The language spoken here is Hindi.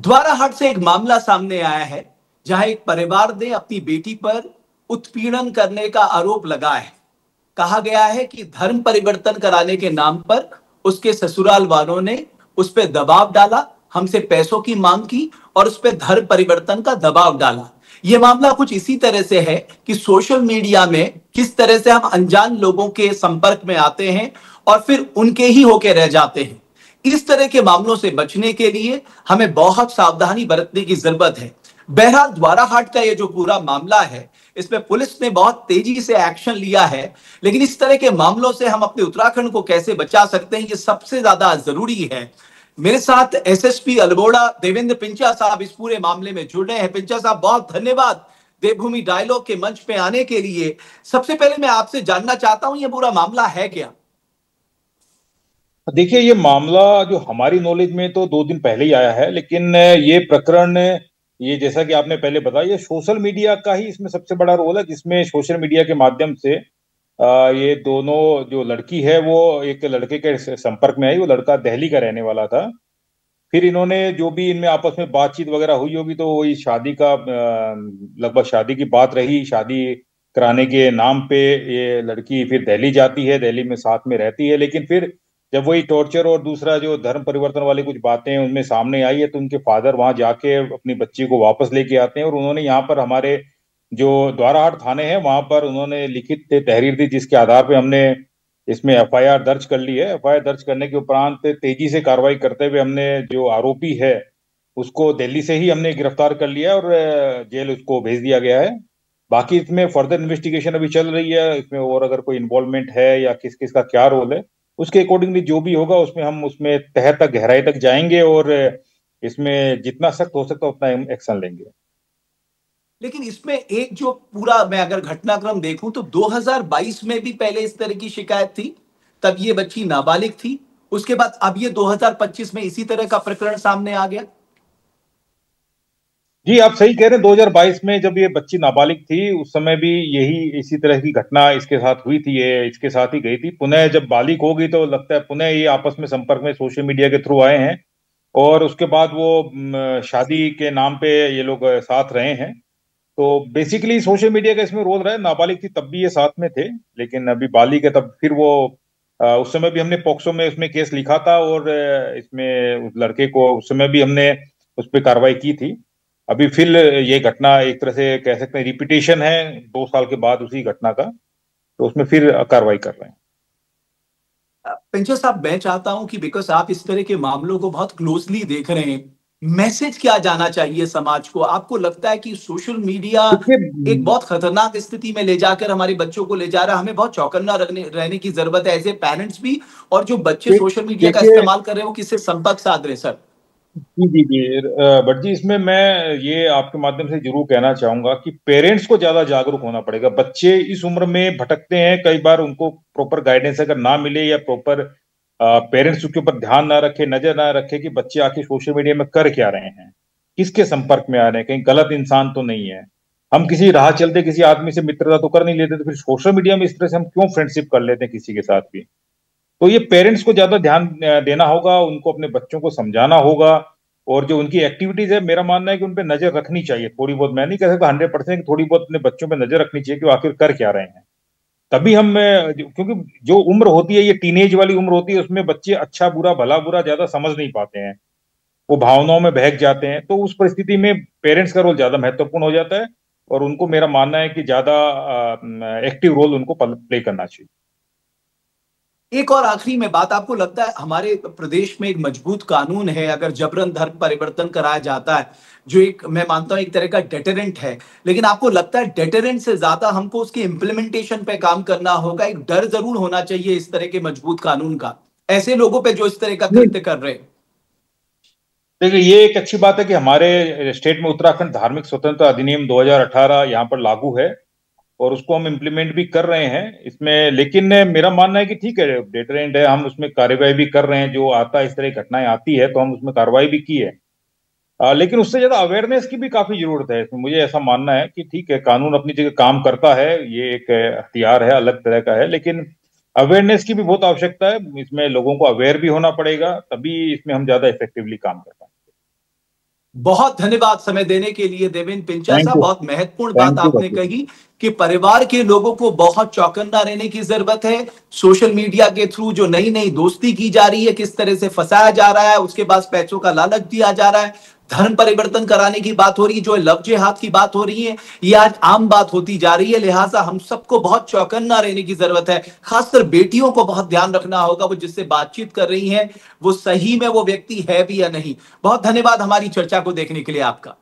द्वाराहाट से एक मामला सामने आया है जहां एक परिवार ने अपनी बेटी पर उत्पीड़न करने का आरोप लगाया है। कहा गया है कि धर्म परिवर्तन कराने के नाम पर उसके ससुराल वालों ने उस पर दबाव डाला, हमसे पैसों की मांग की और उस पर धर्म परिवर्तन का दबाव डाला। यह मामला कुछ इसी तरह से है कि सोशल मीडिया में किस तरह से हम अनजान लोगों के संपर्क में आते हैं और फिर उनके ही होके रह जाते हैं। इस तरह के मामलों से बचने के लिए हमें बहुत सावधानी बरतने की जरूरत है। बहरहाल द्वाराहाट का ये जो पूरा मामला है, इसमें पुलिस ने बहुत तेजी से एक्शन लिया है, लेकिन इस तरह के मामलों से हम अपने उत्तराखंड को कैसे बचा सकते हैं, ये सबसे ज्यादा जरूरी है। मेरे साथ एसएसपी अल्मोड़ा देवेंद्र पिंचा साहब इस पूरे मामले में जुड़ रहे हैं। पिंचा साहब, बहुत धन्यवाद देवभूमि डायलॉग के मंच पे आने के लिए। सबसे पहले मैं आपसे जानना चाहता हूं, ये पूरा मामला है क्या? देखिए, ये मामला जो हमारी नॉलेज में तो 2 दिन पहले ही आया है, लेकिन ये प्रकरण, ये जैसा कि आपने पहले बताया, ये सोशल मीडिया का ही इसमें सबसे बड़ा रोल है, जिसमें सोशल मीडिया के माध्यम से ये दोनों, जो लड़की है वो एक लड़के के संपर्क में आई। वो लड़का दिल्ली का रहने वाला था। फिर इन्होंने जो भी इनमें आपस में बातचीत वगैरह हुई होगी, तो वही शादी का लगभग शादी की बात रही। शादी कराने के नाम पे ये लड़की फिर दिल्ली जाती है, दिल्ली में साथ में रहती है। लेकिन फिर जब वही टॉर्चर और दूसरा जो धर्म परिवर्तन वाली कुछ बातें उनमें सामने आई है, तो उनके फादर वहां जाके अपनी बच्ची को वापस लेके आते हैं। और उन्होंने यहाँ पर हमारे जो द्वाराहाट थाने हैं वहां पर उन्होंने लिखित तहरीर दी, जिसके आधार पे हमने इसमें एफआईआर दर्ज कर ली है। एफआईआर दर्ज करने के उपरांत तेजी से कार्रवाई करते हुए हमने जो आरोपी है उसको दिल्ली से ही हमने गिरफ्तार कर लिया है और जेल उसको भेज दिया गया है। बाकी इसमें फर्दर इन्वेस्टिगेशन अभी चल रही है इसमें, और अगर कोई इन्वॉल्वमेंट है या किस किस का क्या रोल है, उसके अकॉर्डिंगली जो भी होगा उसमें हम उसमें तह तक गहराई तक जाएंगे और इसमें जितना सख्त हो सकता है उतना हम एक्शन लेंगे। लेकिन इसमें एक जो पूरा मैं अगर घटनाक्रम देखूं तो 2022 में भी पहले इस तरह की शिकायत थी, तब ये बच्ची नाबालिग थी। उसके बाद अब ये 2025 में इसी तरह का प्रकरण सामने आ गया। जी, आप सही कह रहे हैं। 2022 में जब ये बच्ची नाबालिग थी, उस समय भी यही इसी तरह की घटना इसके साथ हुई थी। ये इसके साथ ही गई थी। पुनः जब बालिग हो गई तो लगता है पुनः ये आपस में संपर्क में सोशल मीडिया के थ्रू आए हैं, और उसके बाद वो शादी के नाम पे ये लोग साथ रहे हैं। तो बेसिकली सोशल मीडिया का इसमें रोल रहा है। नाबालिग थी तब भी ये साथ में थे, लेकिन अभी बालिग है तब फिर वो उस समय भी हमने पॉक्सो में उसमें केस लिखा था, और इसमें उस लड़के को उस समय भी हमने उस पर कार्रवाई की थी। अभी फिर ये घटना एक तरह से कह सकते हैं रिपीटेशन है 2 साल के बाद उसी घटना का, तो उसमें फिर कार्रवाई कर रहे हैं। पिंचर साहब, मैं चाहता हूं कि बिकॉज आप इस तरह के मामलों को बहुत क्लोजली देख रहे हैं, मैसेज क्या जाना चाहिए समाज को? आपको लगता है कि सोशल मीडिया देखिए, एक बहुत खतरनाक स्थिति में ले जाकर हमारे बच्चों को ले जा रहा है? हमें बहुत चौकन्ना रहने की जरूरत है एज ए पेरेंट्स भी, और जो बच्चे सोशल मीडिया का देखिए, इस्तेमाल कर रहे हो किससे संपर्क साध रहे हैं सर? जी जी जी, भट्ट जी, इसमें मैं ये आपके माध्यम से जरूर कहना चाहूंगा कि पेरेंट्स को ज्यादा जागरूक होना पड़ेगा। बच्चे इस उम्र में भटकते हैं, कई बार उनको प्रॉपर गाइडेंस अगर ना मिले या प्रॉपर पेरेंट्स उसके ऊपर ध्यान ना रखे, नजर ना रखे कि बच्चे आखिर सोशल मीडिया में कर क्या रहे हैं, किसके संपर्क में आ रहे हैं, कहीं गलत इंसान तो नहीं है। हम किसी राह चलते किसी आदमी से मित्रता तो कर नहीं लेते, तो फिर सोशल मीडिया में इस तरह से हम क्यों फ्रेंडशिप कर लेते हैं किसी के साथ भी। तो ये पेरेंट्स को ज्यादा ध्यान देना होगा, उनको अपने बच्चों को समझाना होगा। और जो उनकी एक्टिविटीज है, मेरा मानना है कि उन पे नजर रखनी चाहिए थोड़ी बहुत। मैं नहीं कह सकता 100%, थोड़ी बहुत अपने बच्चों पे नजर रखनी चाहिए कि वो आखिर कर क्या रहे हैं। तभी हम क्योंकि जो उम्र होती है ये टीनेज वाली उम्र होती है, उसमें बच्चे अच्छा बुरा भला बुरा ज्यादा समझ नहीं पाते हैं, वो भावनाओं में बहक जाते हैं। तो उस परिस्थिति में पेरेंट्स का रोल ज्यादा महत्वपूर्ण हो जाता है, और उनको, मेरा मानना है कि ज्यादा एक्टिव रोल उनको प्ले करना चाहिए। एक और आखिरी में बात, आपको लगता है हमारे प्रदेश में एक मजबूत कानून है अगर जबरन धर्म परिवर्तन कराया जाता है, जो एक मैं मानता हूं एक तरह का डेटरेंट है, लेकिन आपको लगता है डेटरेंट से ज्यादा हमको उसके इम्प्लीमेंटेशन पे काम करना होगा? एक डर जरूर होना चाहिए इस तरह के मजबूत कानून का ऐसे लोगों पे जो इस तरह का कृत्य कर रहे हैं। देखिए, ये एक अच्छी बात है कि हमारे स्टेट में उत्तराखंड धार्मिक स्वतंत्रता अधिनियम 2018 यहाँ पर लागू है, और उसको हम इम्प्लीमेंट भी कर रहे हैं इसमें। लेकिन मेरा मानना है कि ठीक है, डेटरेंट है, हम उसमें कार्रवाई भी कर रहे हैं। जो आता है, इस तरह की घटनाएं आती है तो हम उसमें कार्रवाई भी की है। लेकिन उससे ज्यादा अवेयरनेस की भी काफी जरूरत है इसमें। मुझे ऐसा मानना है कि ठीक है, कानून अपनी जगह काम करता है, ये एक हथियार है, अलग तरह का है, लेकिन अवेयरनेस की भी बहुत आवश्यकता है। इसमें लोगों को अवेयर भी होना पड़ेगा, तभी इसमें हम ज्यादा इफेक्टिवली काम कर पाएंगे। बहुत धन्यवाद समय देने के लिए देवेंद्र पिंचा थैंक साहब। यू। बहुत महत्वपूर्ण बात थैंक यू आपने कपिल। कही कि परिवार के लोगों को बहुत चौकन्ना रहने की जरूरत है। सोशल मीडिया के थ्रू जो नई नई दोस्ती की जा रही है, किस तरह से फंसाया जा रहा है, उसके बाद पैसों का लालच दिया जा रहा है, धर्म परिवर्तन कराने की बात हो रही है, जो लव जिहाद की बात हो रही है, ये आज आम बात होती जा रही है। लिहाजा हम सबको बहुत चौकन्ना रहने की जरूरत है। खासकर बेटियों को बहुत ध्यान रखना होगा, वो जिससे बातचीत कर रही हैं वो सही में वो व्यक्ति है भी या नहीं। बहुत धन्यवाद हमारी चर्चा को देखने के लिए आपका।